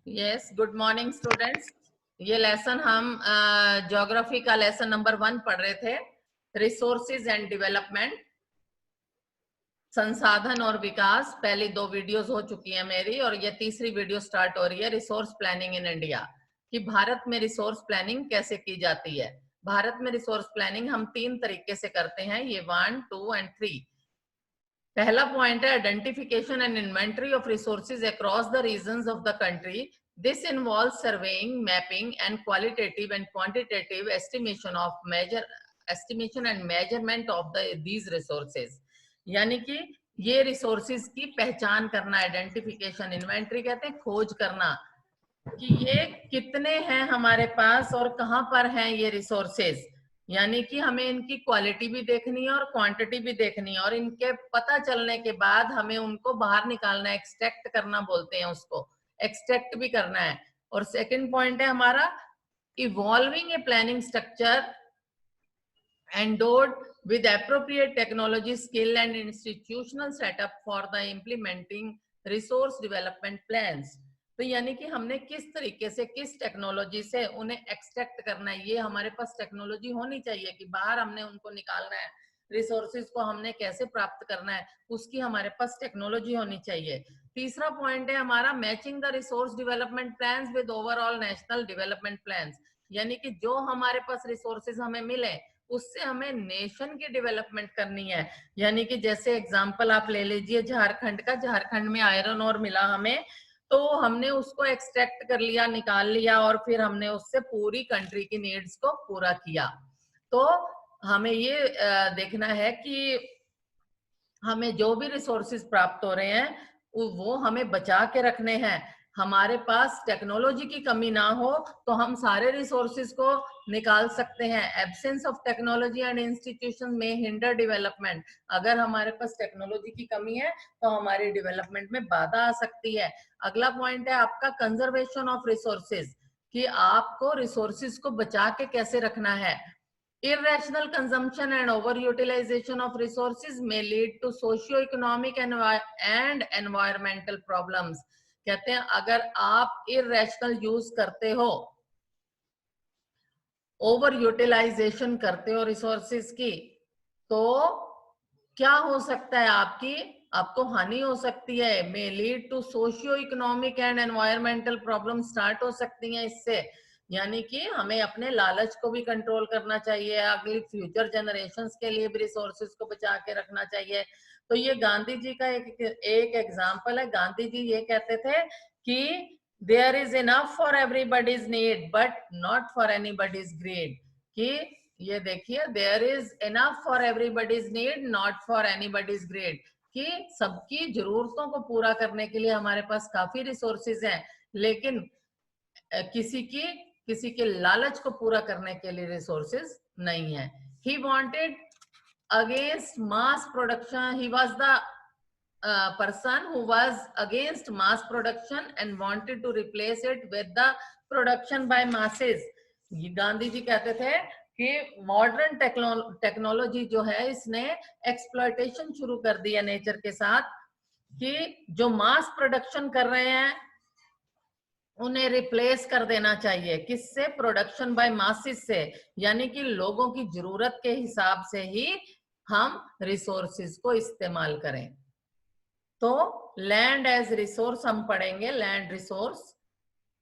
Yes, good morning students. ये lesson हम geography का लेसन नंबर 1 पढ़ रहे थे, रिसोर्सेज एंड डेवलपमेंट, संसाधन और विकास। पहली 2 वीडियोस हो चुकी है मेरी और ये तीसरी वीडियो स्टार्ट हो रही है, रिसोर्स प्लानिंग इन इंडिया, कि भारत में रिसोर्स प्लानिंग कैसे की जाती है। भारत में रिसोर्स प्लानिंग हम 3 तरीके से करते हैं, ये 1, 2 एंड 3। पहला पॉइंट है identification and inventory of resources across the regions of the country. This involves surveying, mapping and qualitative and quantitative estimation and measurement of these resources. यानी कि ये रिसोर्सेज की पहचान करना, आइडेंटिफिकेशन, इन्वेंटरी कहते हैं खोज करना कि ये कितने हैं हमारे पास और कहाँ पर हैं ये रिसोर्सेज। यानी कि हमें इनकी क्वालिटी भी देखनी है और क्वांटिटी भी देखनी है, और इनके पता चलने के बाद हमें उनको बाहर निकालना है, एक्सट्रैक्ट करना बोलते हैं उसको, एक्सट्रैक्ट भी करना है। और सेकंड पॉइंट है हमारा evolving a planning structure endowed with appropriate technology, skill and institutional setup for the implementing resource development plans। तो यानी कि हमने किस तरीके से, किस टेक्नोलॉजी से उन्हें एक्सट्रैक्ट करना है, ये हमारे पास टेक्नोलॉजी होनी चाहिए कि बाहर हमने उनको निकालना है, रिसोर्सेज को हमने कैसे प्राप्त करना है, उसकी हमारे पास टेक्नोलॉजी होनी चाहिए। तीसरा पॉइंट है हमारा matching the resource development plans with overall national development plans. यानी कि जो हमारे पास रिसोर्सेज हमें मिले उससे हमें नेशन की डेवलपमेंट करनी है। यानी कि जैसे एग्जांपल आप ले लीजिए झारखंड का, झारखंड में आयरन ओर मिला हमें, तो हमने उसको एक्सट्रैक्ट कर लिया, निकाल लिया, और फिर हमने उससे पूरी कंट्री की नीड्स को पूरा किया। तो हमें ये देखना है कि हमें जो भी रिसोर्सेज प्राप्त हो रहे हैं वो हमें बचा के रखने हैं। हमारे पास टेक्नोलॉजी की कमी ना हो तो हम सारे रिसोर्सेज को निकाल सकते हैं। Absence of technology and institution में हिंडर डेवलपमेंट। अगर हमारे पास टेक्नोलॉजी की कमी है तो हमारी डेवलपमेंट में बाधा आ सकती है। अगला पॉइंट है आपका कंजर्वेशन ऑफ रिसोर्सेज, कि आपको रिसोर्सेज को बचा के कैसे रखना है। Irrational consumption and overutilization of resources may lead to socio-economic and environmental problems। कहते हैं अगर आप irrational यूज करते हो, ओवर यूटिलाइजेशन करते हो रिसोर्सेज की, तो क्या हो सकता है, आपको हानि हो सकती है। May lead to socio economic and environmental problem start हो सकती हैं इससे। यानी कि हमें अपने लालच को भी कंट्रोल करना चाहिए, अगली फ्यूचर जनरेशंस के लिए भी रिसोर्सेज को बचा के रखना चाहिए। तो ये गांधी जी का एक एग्जाम्पल है। गांधी जी ये कहते थे कि there is enough for everybody's need but not for anybody's greed. कि ये देखिए, there is enough for everybody's need not for anybody's greed, कि सबकी जरूरतों को पूरा करने के लिए हमारे पास काफी रिसोर्सेज हैं, लेकिन किसी के लालच को पूरा करने के लिए रिसोर्सेज नहीं है। He wanted against mass production, he was the person who was against mass production and wanted to replace it with the production by masses। Gandhi ji कहते थे कि मॉडर्न टेक्नोलॉजी जो है इसने एक्सप्लॉयटेशन शुरू कर दिया नेचर के साथ, कि जो मास प्रोडक्शन कर रहे हैं उन्हें रिप्लेस कर देना चाहिए। किससे? प्रोडक्शन बाय मासेस से। यानी कि लोगों की जरूरत के हिसाब से ही हम रिसोर्सेज को इस्तेमाल करें। तो लैंड एज रिसोर्स हम पढ़ेंगे, लैंड रिसोर्स।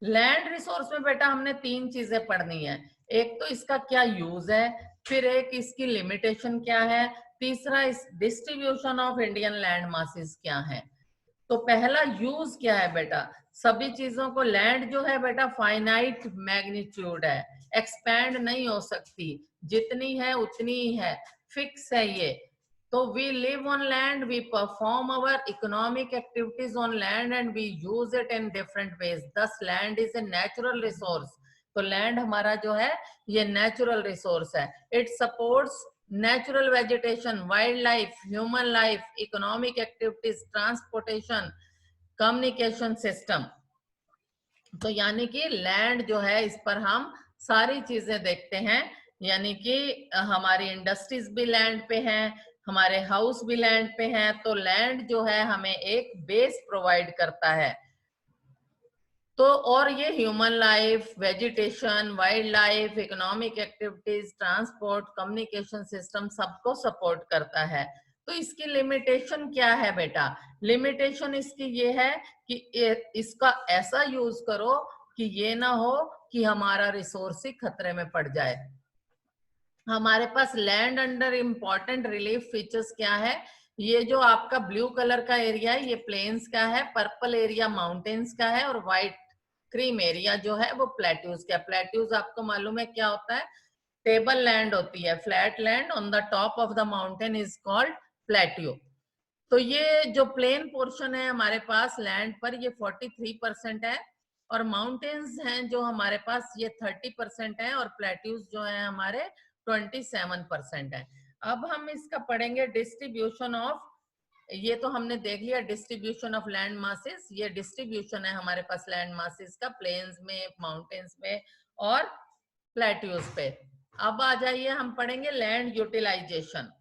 लैंड रिसोर्स में बेटा हमने 3 चीजें पढ़नी है। एक तो इसका क्या यूज है, फिर एक इसकी लिमिटेशन क्या है, तीसरा इस distribution of Indian land masses क्या है। तो पहला यूज क्या है बेटा, सभी चीजों को, लैंड जो है बेटा फाइनाइट मैग्नीट्यूड है, एक्सपैंड नहीं हो सकती, जितनी है उतनी ही है, फिक्स है ये। तो we live on land, we perform our economic activities on land and we use it in different ways। Thus land is a natural resource। तो लैंड हमारा जो है ये नेचुरल रिसोर्स है। It supports natural vegetation, wild life, human life, economic activities, transportation, communication system. तो यानी कि land जो है इस पर हम सारी चीजें देखते हैं। यानी कि हमारी इंडस्ट्रीज भी लैंड पे हैं, हमारे हाउस भी लैंड पे हैं। तो लैंड जो है हमें एक बेस प्रोवाइड करता है। तो और ये human life, vegetation, wild life, economic activities, transport, communication system सबको सपोर्ट करता है। तो इसकी लिमिटेशन क्या है बेटा? लिमिटेशन इसकी ये है कि इसका ऐसा यूज करो कि ये ना हो कि हमारा रिसोर्स ही खतरे में पड़ जाए। हमारे पास land under important relief features क्या है? ये जो आपका ब्लू कलर का एरिया है ये प्लेन्स का है, पर्पल एरिया माउंटेन्स का है, और व्हाइट क्रीम एरिया जो है वो प्लेट्यूज का। प्लेट्यूज आपको मालूम है क्या होता है? टेबल लैंड होती है, flat land on the top of the mountain is called plateau. तो ये जो प्लेन पोर्शन है हमारे पास लैंड पर ये 43% है, और माउंटेन्स हैं जो हमारे पास ये 30% है, और प्लेट्यूज जो है हमारे 27% है। अब हम इसका पढ़ेंगे डिस्ट्रीब्यूशन ऑफ, ये तो हमने देख लिया डिस्ट्रीब्यूशन ऑफ लैंड मासेस। ये डिस्ट्रीब्यूशन है हमारे पास लैंड मासेस का प्लेन्स में, माउंटेन्स में और प्लेट्यूज पे। अब आ जाइए हम पढ़ेंगे लैंड यूटिलाइजेशन।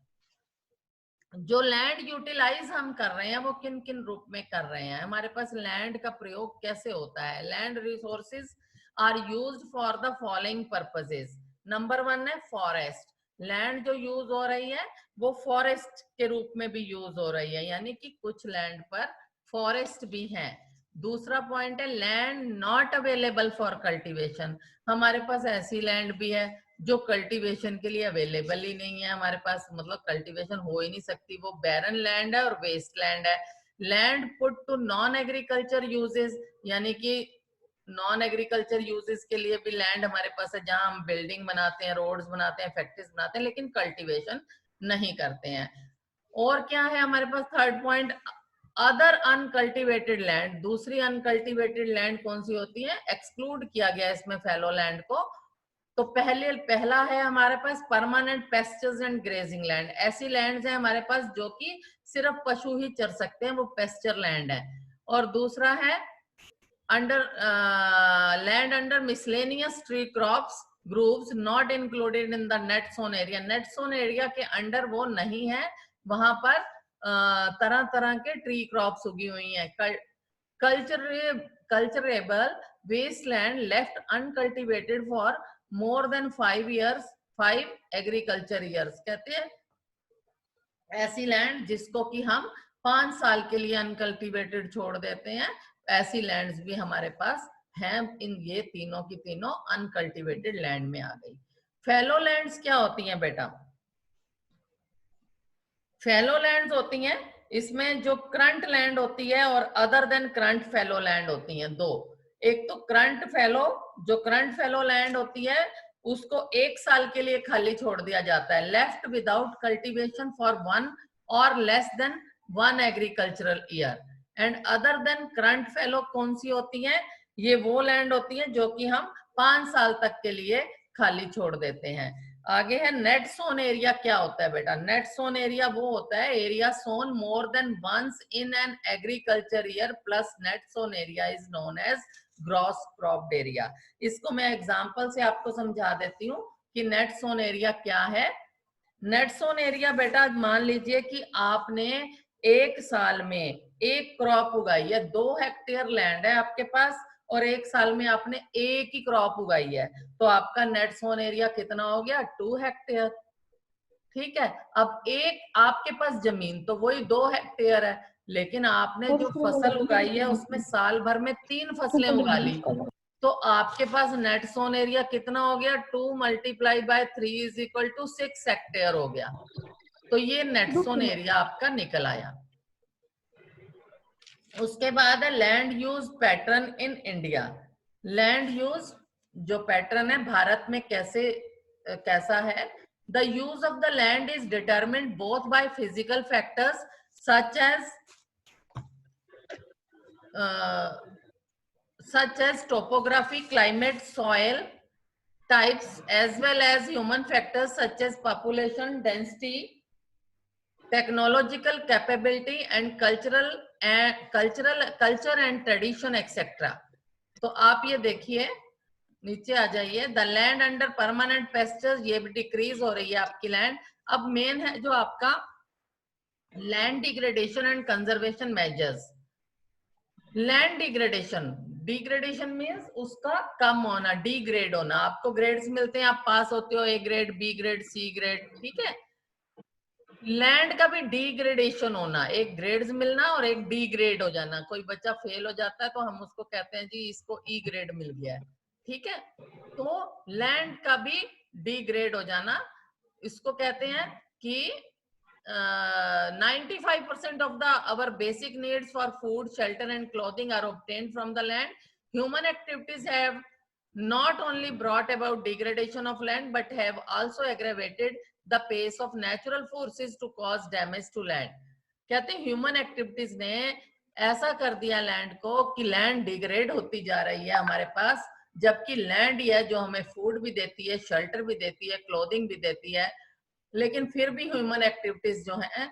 जो लैंड यूटिलाइज हम कर रहे हैं वो किन किन रूप में कर रहे हैं, हमारे पास लैंड का प्रयोग कैसे होता है? Land resources are used for the following purposes. Number 1 है फॉरेस्ट। लैंड जो यूज हो रही है वो फॉरेस्ट के रूप में भी यूज हो रही है, यानी कि कुछ लैंड पर फॉरेस्ट भी है। दूसरा पॉइंट है land not available for cultivation. हमारे पास ऐसी लैंड भी है जो कल्टीवेशन के लिए अवेलेबल ही नहीं है हमारे पास, मतलब कल्टीवेशन हो ही नहीं सकती, वो बैरन लैंड है और वेस्ट लैंड है। Land put to non agriculture uses, यानी कि नॉन एग्रीकल्चर यूजेस के लिए भी लैंड हमारे पास है, जहां हम बिल्डिंग बनाते हैं, रोड्स बनाते हैं, फैक्ट्रीज बनाते हैं, लेकिन कल्टीवेशन नहीं करते हैं। और क्या है हमारे पास? Third point other uncultivated land. दूसरी अनकल्टिवेटेड लैंड कौन सी होती है? एक्सक्लूड किया गया इसमें फैलो लैंड को। तो पहला है हमारे पास permanent pastures and grazing land. ऐसी लैंड्स हैं हमारे पास जो कि सिर्फ पशु ही चर सकते हैं, वो पेस्चर लैंड है। और दूसरा है under land under miscellaneous tree crops groups not included in the net sown area. Net sown area के अंडर वो नहीं है, वहां पर तरह तरह के ट्री क्रॉप्स उगी हुई हैं। Culturable wasteland left uncultivated for more than 5 years, 5 agriculture years. कहते हैं ऐसी लैंड जिसको कि हम 5 साल के लिए अनकल्टिवेटेड छोड़ देते हैं, ऐसी लैंड्स भी हमारे पास हैं। इन ये तीनों की तीनों अनकल्टिवेटेड लैंड में आ गई। फैलो लैंड्स क्या होती हैं बेटा? फैलो लैंड्स होती हैं, इसमें जो करंट लैंड होती है और other than current fallow land होती हैं दो। एक तो करंट फैलो, जो करंट फैलो लैंड होती है उसको 1 साल के लिए खाली छोड़ दिया जाता है, लेफ्ट विदाउट कल्टीवेशन फॉर 1 और less than 1 agricultural year. And other than current fallow कौन सी होती है? ये वो लैंड होती है जो कि हम 5 साल तक के लिए खाली छोड़ देते हैं। आगे है नेट सोन एरिया। क्या होता है बेटा? नेट सोन एरिया वो होता है area sown more than once in an agriculture year plus net sown area is known as gross cropped area. इसको मैं एग्जांपल से आपको समझा देती हूँ कि नेट सोन एरिया क्या है। नेट सोन एरिया बेटा मान लीजिए कि आपने 1 साल में एक क्रॉप उगाई है, 2 हेक्टेयर लैंड है आपके पास और 1 साल में आपने एक ही क्रॉप उगाई है, तो आपका नेट सोन एरिया कितना हो गया? 2 हेक्टेयर। ठीक है, अब एक आपके पास जमीन तो वही 2 हेक्टेयर है, लेकिन आपने जो फसल उगाई है उसमें साल भर में 3 फसलें उगा ली, तो आपके पास नेट सोन एरिया कितना हो गया? 2 × 3 इज इक्वल टू 6 हेक्टेयर हो गया। तो ये नेट सोन एरिया आपका निकल आया। उसके बाद है land use pattern in India. Land use जो पैटर्न है भारत में कैसा है? The use of the land is determined both by physical factors such as topography, climate, soil types, as well as human factors such as population density, technological capability, and culture and tradition etc. तो आप ये देखिए, नीचे आ जाइए, the land under permanent pastures, ये भी decrease हो रही है आपकी लैंड। अब मेन है जो आपका land degradation and conservation measures. Land degradation, degradation means उसका कम होना, डिग्रेड होना। आपको ग्रेड्स मिलते हैं, आप पास होते हो, A grade, B grade, C grade, ठीक है। लैंड का भी डिग्रेडेशन होना, एक ग्रेड्स मिलना और एक डिग्रेड हो जाना। कोई बच्चा फेल हो जाता है तो हम उसको कहते हैं जी इसको ई ग्रेड मिल गया है, ठीक है। तो लैंड का भी डिग्रेड हो जाना, इसको कहते हैं कि 95% of the our basic needs for food, shelter and clothing are obtained from the land. Human activities have not only brought about degradation of land but have also aggravated the pace of natural forces to cause damage to land. कहते हैं human activities ने ऐसा कर दिया land को कि land degrade होती जा रही है हमारे पास, जबकि लैंड ही है जो हमें फूड भी देती है, शेल्टर भी देती है, क्लोथिंग भी देती है। लेकिन फिर भी ह्यूमन एक्टिविटीज जो है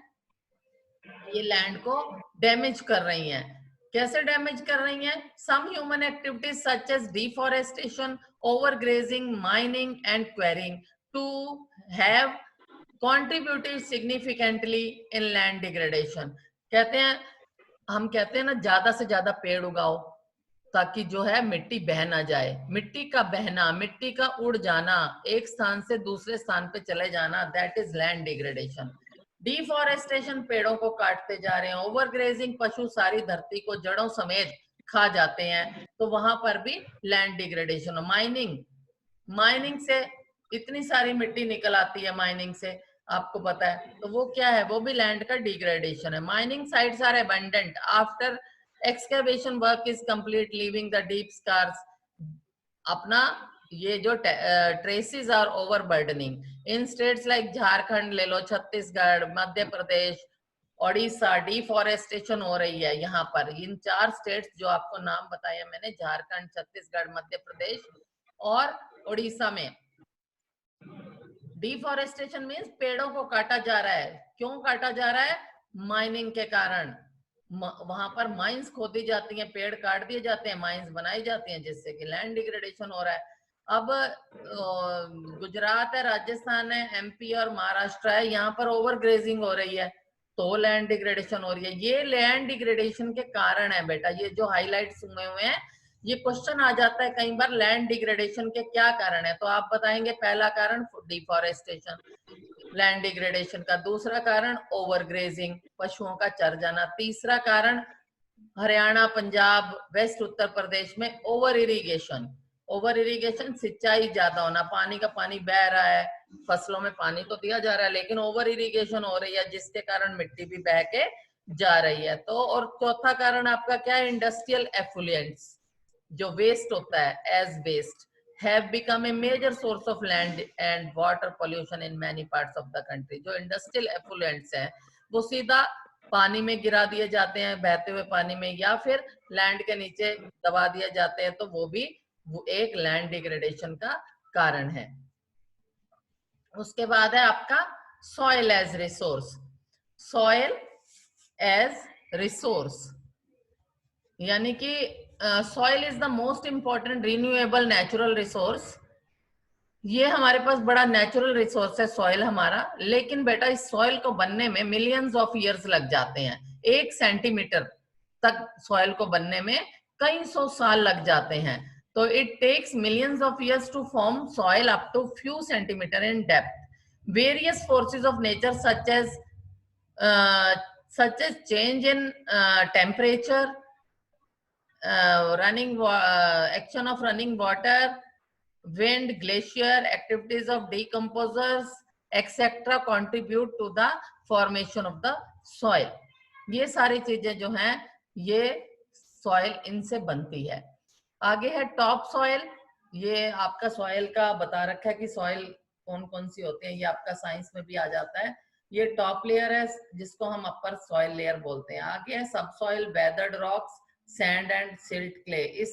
ये लैंड को डैमेज कर रही हैं। कैसे डैमेज कर रही हैं? Some human activities such as deforestation, overgrazing, mining and quarrying to have contributed significantly in land degradation. कहते हैं, हम कहते हैं ना ज्यादा से ज्यादा पेड़ उगाओ ताकि जो है मिट्टी बह ना जाए। मिट्टी का बहना, मिट्टी का उड़ जाना, एक स्थान से दूसरे स्थान पे चले जाना, that is land degradation. Deforestation, पेड़ों को काटते जा रहे हैं। ओवरग्रेजिंग, पशु सारी धरती को जड़ों समेत खा जाते हैं, तो वहां पर भी लैंड डिग्रेडेशन। माइनिंग, माइनिंग से इतनी सारी मिट्टी निकल आती है माइनिंग से, आपको पता है, तो वो क्या है? वो भी लैंड का डिग्रेडेशन है। Mining sites are abundant after excavation work is complete, leaving the deep scars. अपना ये जो traces are overburdening in states like Jharkhand ले लो, छत्तीसगढ़, मध्य प्रदेश, ओडिशा। डिफॉरेस्टेशन हो रही है यहाँ पर, इन 4 स्टेट्स जो आपको नाम बताया मैंने, झारखंड, छत्तीसगढ़, मध्य प्रदेश और ओडिशा में। डिफॉरेस्टेशन मीन्स पेड़ों को काटा जा रहा है। क्यों काटा जा रहा है? माइनिंग के कारण। वहां पर माइंस खोदी जाती हैं, पेड़ काट दिए जाते हैं, माइंस बनाई जाती हैं, जिससे कि लैंड डिग्रेडेशन हो रहा है। अब गुजरात है, राजस्थान है, एमपी और महाराष्ट्र है, यहाँ पर ओवर ग्रेजिंग हो रही है, तो लैंड डिग्रेडेशन हो रही है। ये लैंड डिग्रेडेशन के कारण है बेटा, ये जो हाईलाइट्स हुए हुए हैं, ये क्वेश्चन आ जाता है कई बार, लैंड डिग्रेडेशन के क्या कारण है? तो आप बताएंगे पहला कारण डिफॉरेस्टेशन, लैंड डिग्रेडेशन का। दूसरा कारण ओवरग्रेजिंग, पशुओं का चर जाना। तीसरा कारण हरियाणा, पंजाब, वेस्ट उत्तर प्रदेश में ओवर इरिगेशन। ओवर इरिगेशन, सिंचाई ज्यादा होना, पानी का पानी बह रहा है, फसलों में पानी तो दिया जा रहा है लेकिन ओवर इरिगेशन हो रही है, जिसके कारण मिट्टी भी बह के जा रही है। तो और चौथा कारण आपका क्या है? इंडस्ट्रियल एफुलेंट्स, जो वेस्ट होता है as waste, have become a major source of land and water pollution in many parts of the country. जो इंडस्ट्रियल एफुलेंट्स हैं वो सीधा पानी में गिरा दिए जाते हैं, बहते हुए पानी में, या फिर लैंड के नीचे दबा दिए जाते हैं, तो वो भी एक लैंड डिग्रेडेशन का कारण है। उसके बाद है आपका soil as resource. Soil as resource यानी कि soil is the most important renewable natural resource. ये हमारे पास बड़ा नेचुरल रिसोर्स है सॉइल हमारा, लेकिन बेटा इस सॉइल को बनने में मिलियंस ऑफ ईयर्स लग जाते हैं। 1 सेंटीमीटर तक सॉइल को बनने में कई 100 साल लग जाते हैं। तो it takes millions of years to form soil up to few centimetre in depth. Various forces of nature such as change in temperature, action of running water, wind, glacier, activities of decomposers, etc. contribute to the formation of the soil. ये सारी चीजें जो हैं ये soil इनसे बनती है। आगे है टॉप सॉइल। ये आपका सॉइल का बता रखा है कि सॉइल कौन कौन सी होती है, ये आपका साइंस में भी आ जाता है। ये टॉप लेयर है जिसको हम अपर सॉइल लेयर बोलते हैं। आगे है सब soil, weathered rocks, sand and silt clay. इस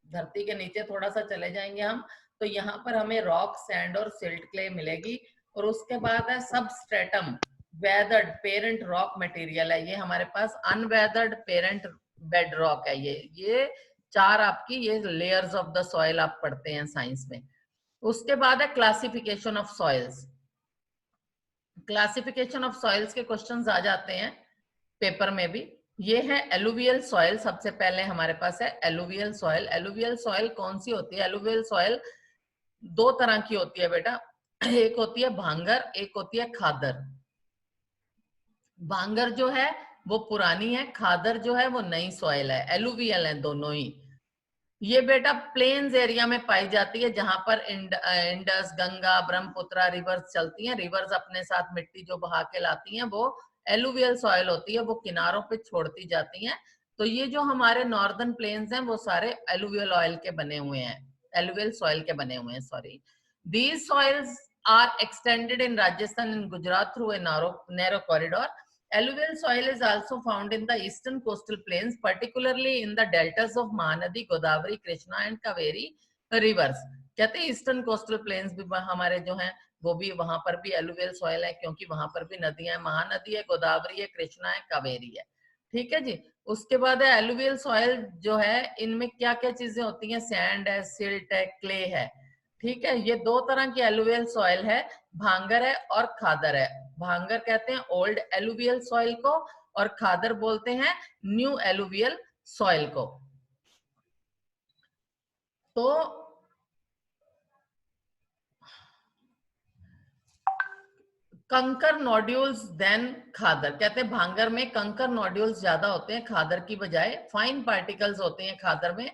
धरती के नीचे थोड़ा सा चले जाएंगे हम तो यहाँ पर हमें रॉक, सैंड और सिल्ट क्ले मिलेगी। और उसके बाद है substratum, weathered parent rock material है। ये हमारे पास अनवेदर्ड पेरेंट बेड रॉक है। ये 4 आपकी ये लेयर्स ऑफ द सॉइल आप पढ़ते हैं साइंस में। उसके बाद है classification of soils. Classification of soils के क्वेश्चंस आ जाते हैं पेपर में भी। ये है एलुवियल सॉइल। सबसे पहले हमारे पास है एलुवियल सॉइल। एलुवियल सॉइल कौन सी होती है? एलुवियल सॉइल दो तरह की होती है बेटा, एक होती है भांगर, एक होती है खादर। भांगर जो है वो पुरानी है, खादर जो है वो नई सॉइल है, एलुवियल है दोनों ही। ये बेटा प्लेन्स एरिया में पाई जाती है, जहां पर इंडस, गंगा, ब्रह्मपुत्र रिवर्स चलती हैं। रिवर्स अपने साथ मिट्टी जो बहा के लाती हैं वो एलुवियल सॉइल होती है, वो किनारों पे छोड़ती जाती हैं। तो ये जो हमारे नॉर्दर्न प्लेन्स हैं वो सारे एलुवियल ऑयल के बने हुए हैं, एलुवियल सॉइल के बने हुए हैं, sorry. These soils are extended in Rajasthan and Gujarat through a narrow corridor. Alluvial soil is also found in the eastern coastal plains, particularly in the deltas of Mahanadi, Godavari, Krishna and Kaveri rivers. कहते हैं eastern coastal planes भी हमारे जो हैं वो भी, वहां पर भी एलुवियल सॉइल है, क्योंकि वहां पर भी नदियां हैं, महानदी है, गोदावरी है, कृष्णा है, कावेरी है। ठीक है जी। उसके बाद है एलुवियल सॉइल जो है, इनमें क्या क्या चीजें होती हैं? सैंड है, सिल्ट है, क्ले है। ठीक है, ये दो तरह की एलुवियल सॉइल है, भांगर है और खादर है। भांगर कहते हैं ओल्ड एलुवियल सॉइल को, और खादर बोलते हैं न्यू एलुवियल सॉइल को। तो कंकर नोड्यूल्स देन खादर, कहते हैं भांगर में कंकर नोड्यूल्स ज्यादा होते हैं खादर की बजाय, फाइन पार्टिकल्स होते हैं खादर में।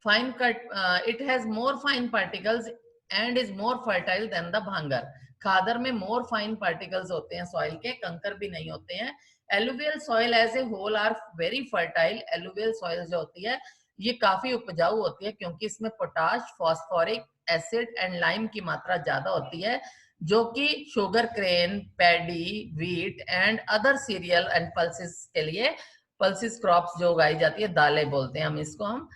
Fine cut, it has more fine particles and is more fertile than the bhangar. Khadar में मोर फाइन पार्टिकल्स होते हैं सॉइल के, कंकर भी नहीं होते हैं। Alluvial soil as a whole are very fertile. Alluvial soil जो होती है ये काफी उपजाऊ होती है, क्योंकि इसमें potash, phosphoric acid and lime की मात्रा ज्यादा होती है, जो कि sugar crane, paddy, wheat and other serial and pulses के लिए, पल्सेस क्रॉप्स जो उगाई जाती है, दालें बोलते हैं हम इसको, हम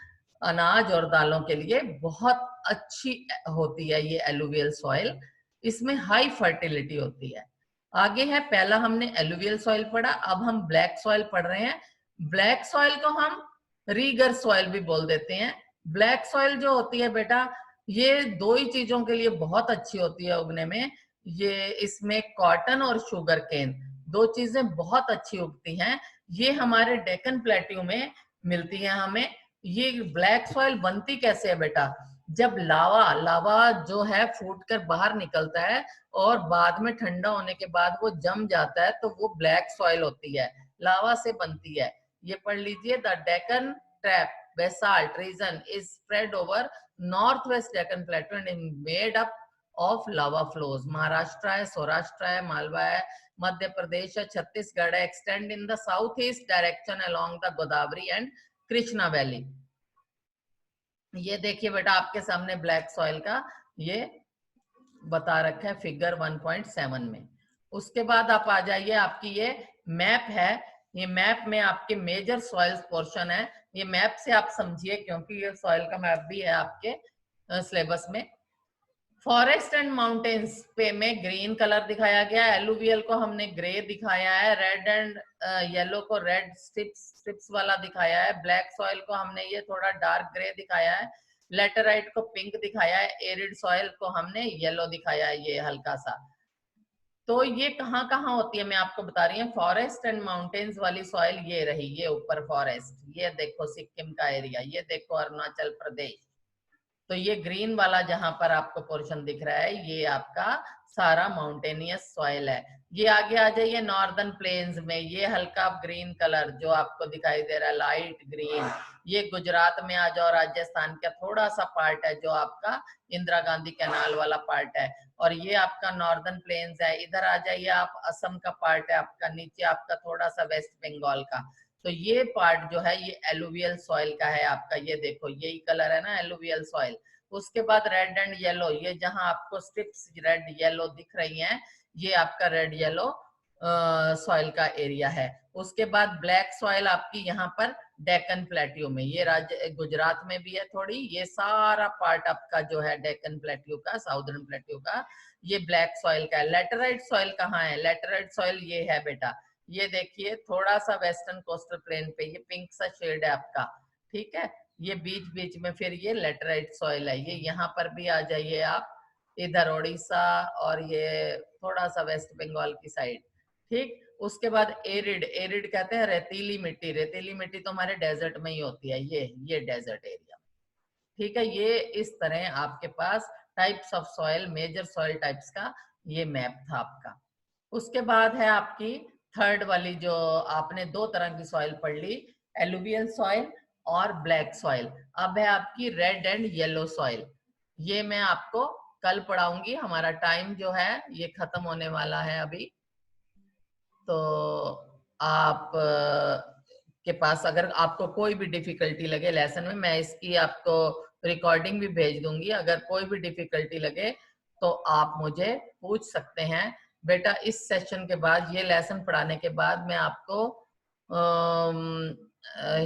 अनाज और दालों के लिए बहुत अच्छी होती है ये एलुवियल सॉइल। इसमें हाई फर्टिलिटी होती है। आगे है, पहला हमने एलुवियल सॉइल पढ़ा, अब हम ब्लैक सॉइल पढ़ रहे हैं। ब्लैक सॉइल को हम रीगर सॉइल भी बोल देते हैं। ब्लैक सॉइल जो होती है बेटा, ये दो ही चीजों के लिए बहुत अच्छी होती है उगने में। ये इसमें कॉटन और शुगर केन, दो चीजें बहुत अच्छी उगती हैं। ये हमारे डेक्कन प्लेट्यू में मिलती है हमें। ये ब्लैक सॉइल बनती कैसे है बेटा? जब लावा लावा जो है फूट कर बाहर निकलता है और बाद में ठंडा होने के बाद वो जम जाता है, तो वो ब्लैक सॉइल होती है, लावा से बनती है। ये पढ़ लीजिए, the Deccan trap basalt region is spread over northwest Deccan Plateau and is made up of lava flows. Maharashtra है, सौराष्ट्र है, मालवा है, मध्य प्रदेश है, छत्तीसगढ़ है, extend in the southeast direction along the Godavari and Krishna Valley. ये देखिए बेटा आपके सामने ब्लैक सॉइल का ये बता रखा है फिगर 1.7 में। उसके बाद आप आ जाइए, आपकी ये मैप है। ये मैप में आपके मेजर सॉइल्स पोर्शन है। ये मैप से आप समझिए, क्योंकि ये सॉइल का मैप भी है आपके सिलेबस में। फॉरेस्ट एंड माउंटेन्स पे में ग्रीन कलर दिखाया गया है, एलुवियल को हमने ग्रे दिखाया है, रेड एंड येलो को रेड स्ट्रिप्स वाला दिखाया है, ब्लैक सॉइल को हमने ये थोड़ा डार्क ग्रे दिखाया है, लेटराइट को पिंक दिखाया है, एरिड सॉइल को हमने येलो दिखाया है, ये हल्का सा। तो ये कहाँ कहाँ होती है मैं आपको बता रही हूँ। फॉरेस्ट एंड माउंटेन्स वाली सॉइल ये रही, ये ऊपर फॉरेस्ट, ये देखो सिक्किम का एरिया, ये देखो अरुणाचल प्रदेश। तो ये ग्रीन वाला जहां पर आपको पोर्शन दिख रहा है, ये आपका सारा माउंटेनियस सॉइल है। ये आगे आ जाइए नॉर्दर्न प्लेन्स में, ये हल्का ग्रीन कलर जो आपको दिखाई दे रहा है, लाइट ग्रीन, ये गुजरात में आ जाओ, राजस्थान का थोड़ा सा पार्ट है जो आपका इंदिरा गांधी कैनाल वाला पार्ट है, और ये आपका नॉर्दर्न प्लेन्स है। इधर आ जाइए आप, असम का पार्ट है आपका, नीचे आपका थोड़ा सा वेस्ट बंगाल का। तो ये पार्ट जो है ये एलुवियल सॉइल का है आपका, ये देखो यही कलर है ना एलुवियल सॉइल। उसके बाद रेड एंड येलो, ये जहां आपको स्ट्रिप्स रेड येलो दिख रही हैं, ये आपका रेड येलो सॉइल का एरिया है। उसके बाद ब्लैक सॉइल आपकी यहाँ पर डेक्कन प्लेट्यू में, ये राज्य गुजरात में भी है थोड़ी, ये सारा पार्ट आपका जो है डेक्कन प्लेट्यू का, साउदर्न प्लेट्यू का, ये ब्लैक सॉइल का है। लेटराइट सॉइल कहाँ है? लेटराइट सॉइल ये है बेटा, ये देखिए थोड़ा सा वेस्टर्न कोस्टल प्लेन पे, ये पिंक सा शेड है आपका, ठीक है। ये बीच बीच में फिर ये लेटराइट सॉइल है, ये यहाँ पर भी आ जाइए आप, इधर उड़ीसा और ये थोड़ा सा वेस्ट बंगाल की साइड, ठीक। उसके बाद एरिड, एरिड कहते हैं रेतीली मिट्टी, रेतीली मिट्टी तो हमारे डेजर्ट में ही होती है, ये डेजर्ट एरिया। ठीक है, ये इस तरह आपके पास types of soil, major soil types का ये मैप था आपका। उसके बाद है आपकी थर्ड वाली, जो आपने दो तरह की सॉइल पढ़ ली, एलुवियल सॉइल और ब्लैक सॉइल। अब है आपकी रेड एंड येलो सॉइल। ये मैं आपको कल पढ़ाऊंगी, हमारा टाइम जो है ये खत्म होने वाला है अभी। तो आप के पास अगर आपको कोई भी डिफिकल्टी लगे लेसन में, मैं इसकी आपको रिकॉर्डिंग भी भेज दूंगी, अगर कोई भी डिफिकल्टी लगे तो आप मुझे पूछ सकते हैं। बेटा इस सेशन के बाद, ये लेसन पढ़ाने के बाद मैं आपको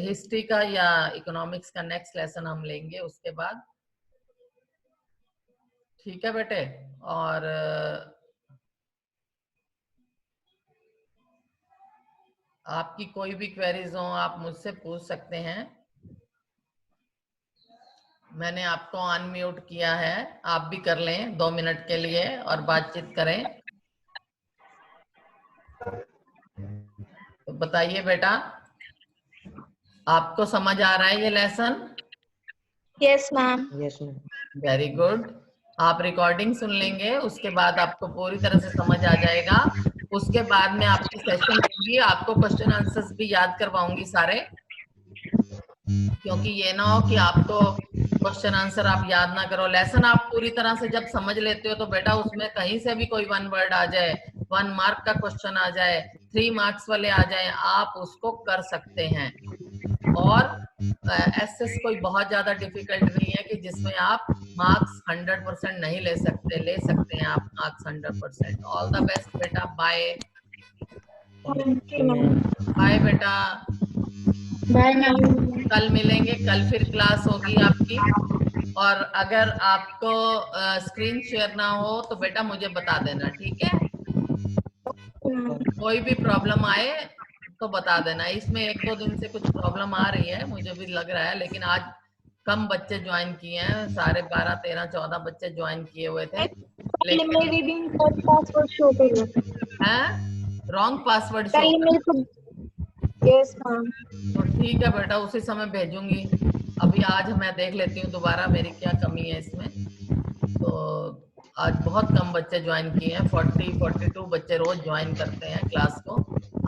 हिस्ट्री का या इकोनॉमिक्स का नेक्स्ट लेसन हम लेंगे उसके बाद। ठीक है बेटे, और आपकी कोई भी क्वेरीज हो आप मुझसे पूछ सकते हैं। मैंने आपको अनम्यूट किया है, आप भी कर लें 2 मिनट के लिए और बातचीत करें। तो बताइए बेटा, आपको समझ आ रहा है ये lesson? Yes ma'am. Yes ma'am. Very good. आप रिकॉर्डिंग सुन लेंगे, उसके बाद आपको पूरी तरह से समझ आ जाएगा। उसके बाद में आपकी सेशन होगी, आपको क्वेश्चन आंसर्स भी याद करवाऊंगी सारे, क्योंकि ये ना हो कि आपको क्वेश्चन आंसर आप याद ना करो। लेसन आप पूरी तरह से जब समझ लेते हो तो बेटा उसमें कहीं से भी कोई 1 वर्ड आ जाए, 1 मार्क का क्वेश्चन आ जाए, 3 मार्क्स वाले आ जाए, आप उसको कर सकते हैं। और एसएस कोई बहुत ज्यादा डिफिकल्ट नहीं है कि जिसमें आप मार्क्स 100% नहीं ले सकते, ले सकते हैं आप मार्क्स 100%। ऑल द बेस्ट बेटा, बाय बाय बेटा, बाय मैम। कल मिलेंगे, कल फिर क्लास होगी आपकी। और अगर आपको स्क्रीन शेयर ना हो तो बेटा मुझे बता देना, ठीक है? कोई भी प्रॉब्लम आए तो बता देना। इसमें 1-2 दिन से कुछ प्रॉब्लम आ रही है, मुझे भी लग रहा है, लेकिन आज कम बच्चे ज्वाइन किए हैं, सारे 12, 13, 14 बच्चे ज्वाइन किए हुए थे, लेकिन मेरी भी पासवर्ड शो करिए। है रॉन्ग पासवर्ड शो पहले मेरे को, यस मैम। तो ठीक है बेटा, उसी समय भेजूंगी। अभी आज मैं देख लेती हूँ दोबारा मेरी क्या कमी है इसमें। तो आज बहुत कम बच्चे ज्वाइन किए हैं, 42 बच्चे रोज ज्वाइन करते हैं क्लास को,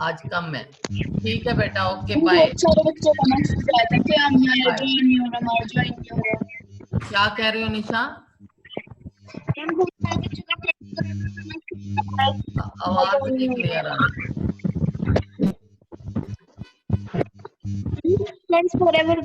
आज कम है। ठीक है बेटा, ओके बाय। सारे बच्चे कमेंट्स कर रहे थे कि हमारा ज्वाइन नहीं हो रहा, हमारा ज्वाइन नहीं हो रहा। क्या कह रही हो निशा? आवाज नहीं क्लियर आ रही। Friends forever